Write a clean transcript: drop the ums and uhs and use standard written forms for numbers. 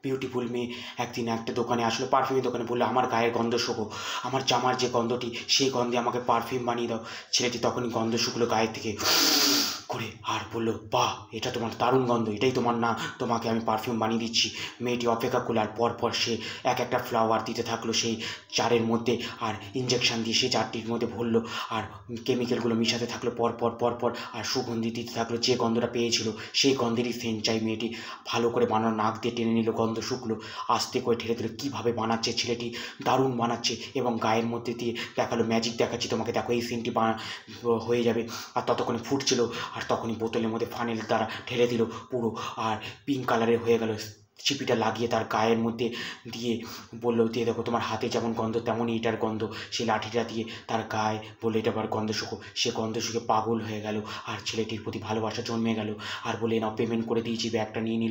Beautiful মেয়ে একদিন একটা দোকানে আসলো, পারফিউমের দোকানে, বললো আমার গায়ের গন্ধ শোকো, আমার জামার যে গন্ধটি সেই গন্ধে আমাকে পারফিউম বানিয়ে দাও। ছেলেটি তখনই গন্ধ শুকলো গায়ের থেকে করে আর বললো, বাহ, এটা তোমার দারুণ গন্ধ, এটাই তোমার না, তোমাকে আমি পারফিউম বানিয়ে দিচ্ছি। মেয়েটি অপেক্ষা করলো, আর পরপর সে এক একটা ফ্লাওয়ার দিতে থাকলো সেই জারের মধ্যে, আর ইঞ্জেকশান দিয়ে সেই জারটির মধ্যে ভরলো, আর কেমিক্যালগুলো মিশাতে থাকলো পরপর, আর সুগন্ধি দিতে থাকলো। যে গন্ধটা পেয়েছিল সেই গন্ধেরই সেন্ট চাই মেয়েটি। ভালো করে বানানো, নাক দিয়ে টেনে নিল, গন্ধ শুকলো, আস্তে করে ঠেলে দিল। কীভাবে বানাচ্ছে ছেলেটি, দারুণ বানাচ্ছে, এবং গায়ের মধ্যে দিয়ে দেখালো, ম্যাজিক দেখাচ্ছি তোমাকে, দেখো এই সেন্টটি হয়ে যাবে। আর ততক্ষণে ফুটছিল, আর তখনই বোতলের মধ্যে ফানেল দ্বারা ঢেলে দিল পুরো, আর পিঙ্ক কালারের হয়ে গেল। চিপিটা লাগিয়ে তার গায়ের মধ্যে দিয়ে বললো, দিয়ে দেখো তোমার হাতে যেমন গন্ধ তেমনই এটার গন্ধ। সেই লাঠিটা দিয়ে তার গায়ে বললো, এটা আবার গন্ধ শুকো। সে গন্ধ শুকে পাগল হয়ে গেল, আর ছেলেটির প্রতি ভালোবাসা জন্মে গেল, আর বলে, নাও পেমেন্ট করে দিয়েছি, ব্যাগটা নিয়ে নিল।